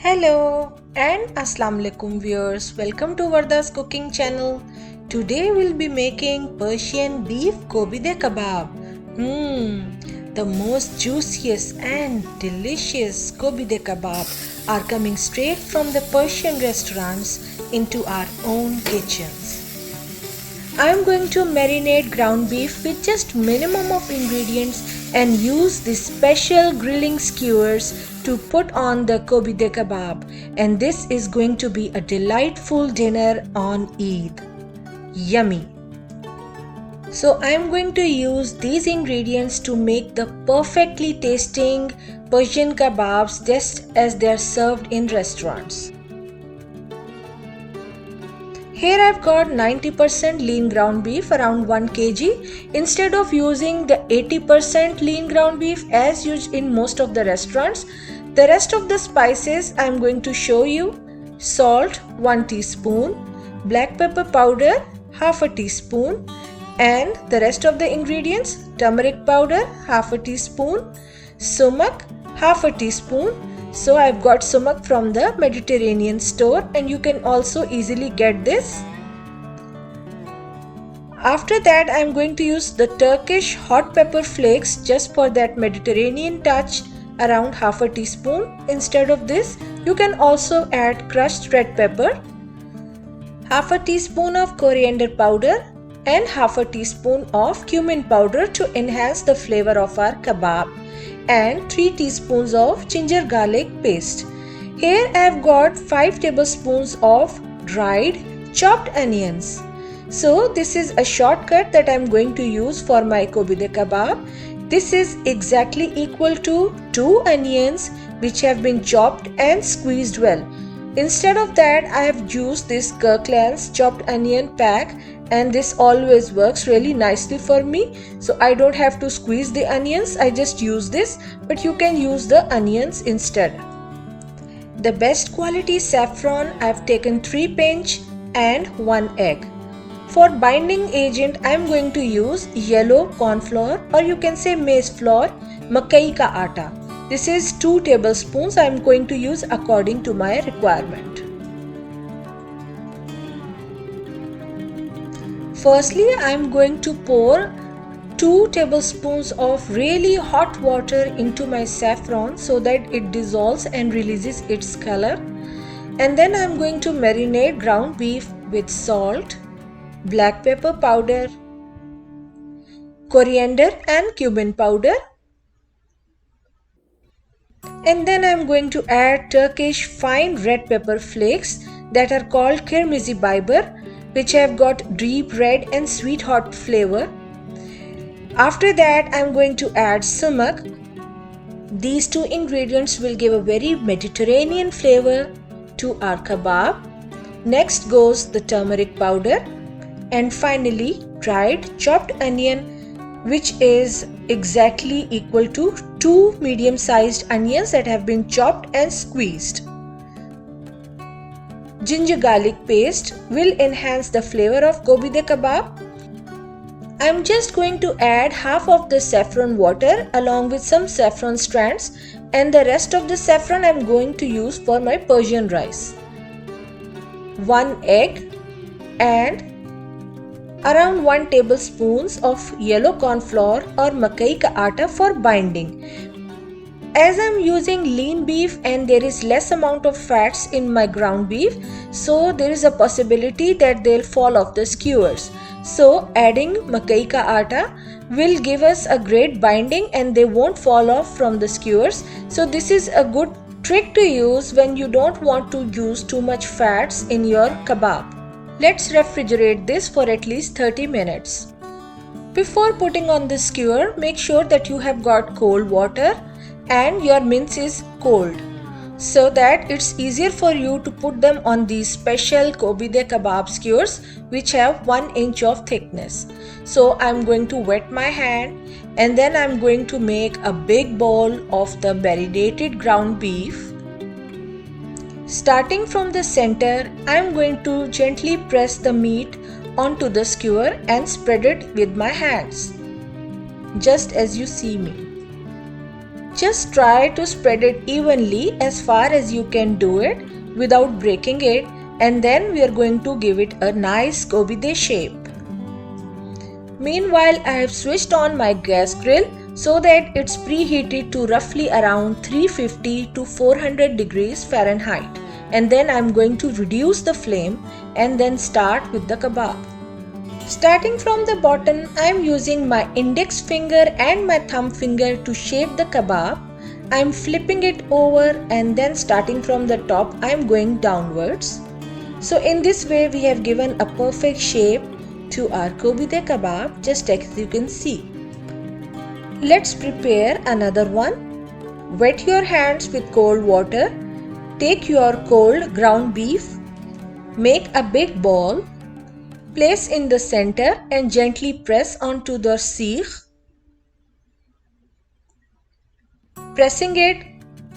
Hello and Assalamu alaikum viewers. Welcome to Varda's cooking channel. Today we'll be making Persian beef kobide kebab. The most juiciest and delicious kobide kebab are coming straight from the Persian restaurants into our own kitchens. I am going to marinate ground beef with just minimum of ingredients and use these special grilling skewers to put on the kobide kebab, and this is going to be a delightful dinner on Eid. Yummy! So I am going to use these ingredients to make the perfectly tasting Persian kebabs just as they are served in restaurants. Here I've got 90% lean ground beef, around 1 kg, instead of using the 80% lean ground beef as used in most of the restaurants. The rest of the spices I'm going to show you: salt 1 teaspoon, black pepper powder half a teaspoon, and the rest of the ingredients: turmeric powder half a teaspoon, sumac half a teaspoon. So I've got sumac from the Mediterranean store, and you can also easily get this. After that, I'm going to use the Turkish hot pepper flakes just for that Mediterranean touch, around half a teaspoon. Instead of this, you can also add crushed red pepper, half a teaspoon of coriander powder, and half a teaspoon of cumin powder to enhance the flavor of our kebab, and 3 teaspoons of ginger garlic paste. Here I have got 5 tablespoons of dried chopped onions. So this is a shortcut that I am going to use for my kobide kebab. This is exactly equal to 2 onions which have been chopped and squeezed well. Instead of that, I have used this Kirkland's chopped onion pack, and this always works really nicely for me. So I don't have to squeeze the onions, I just use this, but you can use the onions instead. The best quality saffron, I have taken 3 pinch and 1 egg. For binding agent, I am going to use yellow corn flour, or you can say maize flour, makai ka atta. This is 2 tablespoons. I am going to use according to my requirement. Firstly, I am going to pour 2 tablespoons of really hot water into my saffron so that it dissolves and releases its color. And then I am going to marinate ground beef with salt, black pepper powder, coriander and cumin powder. And then I am going to add Turkish fine red pepper flakes that are called Kırmızı biber, which have got deep red and sweet hot flavor. After that, I am going to add sumac. These 2 ingredients will give a very Mediterranean flavor to our kebab. Next goes the turmeric powder, and finally dried chopped onion, which is exactly equal to 2 medium-sized onions that have been chopped and squeezed. Ginger garlic paste will enhance the flavor of kobide kebab. I am just going to add half of the saffron water along with some saffron strands, and the rest of the saffron I am going to use for my Persian rice. 1 egg and around 1 tablespoon of yellow corn flour or makai ka atta for binding. As I am using lean beef and there is less amount of fats in my ground beef, so there is a possibility that they'll fall off the skewers. So adding makai ka atta will give us a great binding and they won't fall off from the skewers. So this is a good trick to use when you don't want to use too much fats in your kebab. Let's refrigerate this for at least 30 minutes. Before putting on the skewer, make sure that you have got cold water and your mince is cold, so that it's easier for you to put them on these special kobide kebab skewers which have 1 inch of thickness. So I'm going to wet my hand, and then I'm going to make a big bowl of the marinated ground beef. Starting from the center, I am going to gently press the meat onto the skewer and spread it with my hands, just as you see me. Just try to spread it evenly as far as you can do it without breaking it, and then we are going to give it a nice gobi de shape. Meanwhile, I have switched on my gas grill so that it's preheated to roughly around 350 to 400 degrees Fahrenheit, and then I'm going to reduce the flame and then start with the kebab. Starting from the bottom, I am using my index finger and my thumb finger to shape the kebab. I am flipping it over and then starting from the top, I am going downwards. So in this way, we have given a perfect shape to our gobi de kebab, just as you can see. Let's prepare another one. Wet your hands with cold water. Take your cold ground beef. Make a big ball. Place in the center and gently press onto the seekh. Pressing it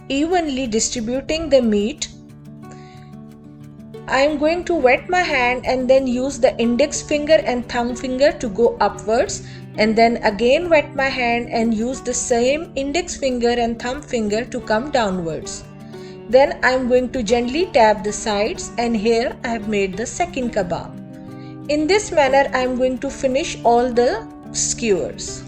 evenly, distributing the meat. I am going to wet my hand and then use the index finger and thumb finger to go upwards, and then again wet my hand and use the same index finger and thumb finger to come downwards. Then I am going to gently tap the sides, and here I have made the second kebab. In this manner, I am going to finish all the skewers.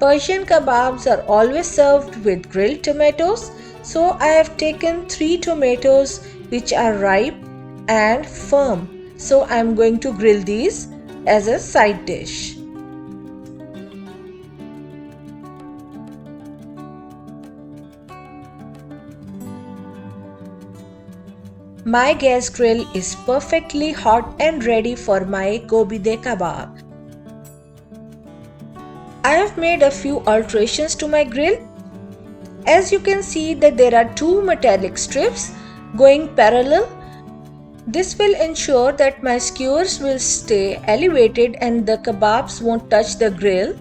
Persian kebabs are always served with grilled tomatoes, so I have taken 3 tomatoes which are ripe and firm. So I am going to grill these as a side dish. My gas grill is perfectly hot and ready for my gobi de kebab. I have made a few alterations to my grill. As you can see that there are 2 metallic strips going parallel. This will ensure that my skewers will stay elevated and the kebabs won't touch the grill.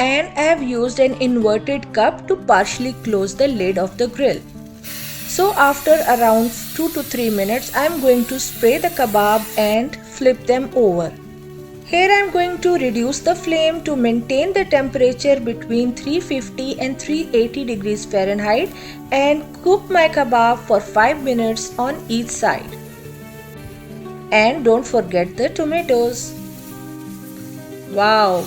And I have used an inverted cup to partially close the lid of the grill. So after around 2 to 3 minutes, I am going to spray the kebab and flip them over. Here I am going to reduce the flame to maintain the temperature between 350 and 380 degrees Fahrenheit and cook my kebab for 5 minutes on each side. And don't forget the tomatoes. Wow!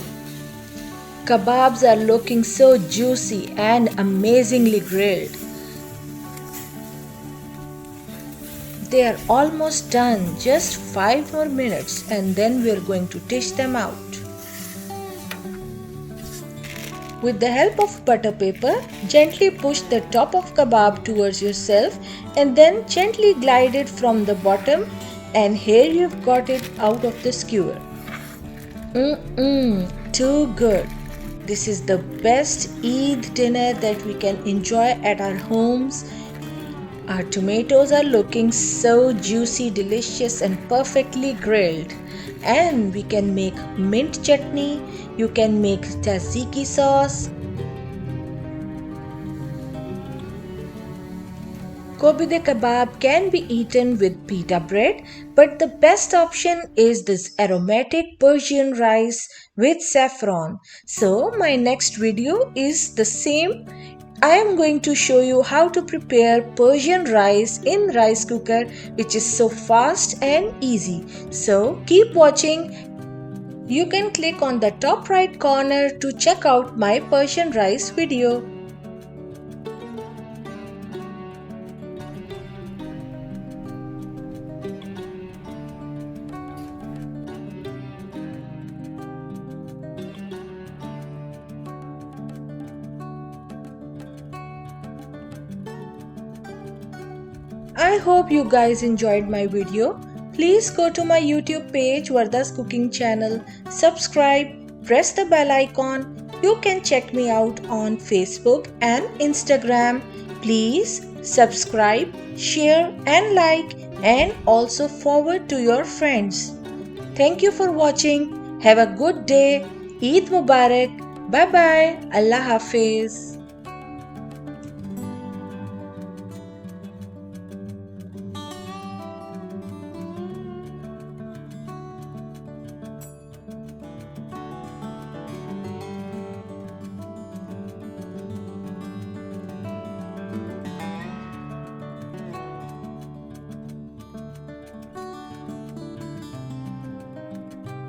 Kebabs are looking so juicy and amazingly grilled. They are almost done, just 5 more minutes, and then we are going to dish them out. With the help of butter paper, gently push the top of kebab towards yourself and then gently glide it from the bottom, and here you've got it out of the skewer. Too good. This is the best Eid dinner that we can enjoy at our homes. Our tomatoes are looking so juicy, delicious and perfectly grilled. And we can make mint chutney, you can make tzatziki sauce. Gobi de kebab can be eaten with pita bread, but the best option is this aromatic Persian rice with saffron. So my next video is the same. I am going to show you how to prepare Persian rice in rice cooker, which is so fast and easy. So keep watching. You can click on the top right corner to check out my Persian rice video. I hope you guys enjoyed my video. Please go to my YouTube page, Varda's Cooking Channel, subscribe, press the bell icon. You can check me out on Facebook and Instagram. Please subscribe, share and like, and also forward to your friends. Thank you for watching. Have a good day. Eid Mubarak. Bye bye. Allah Hafiz.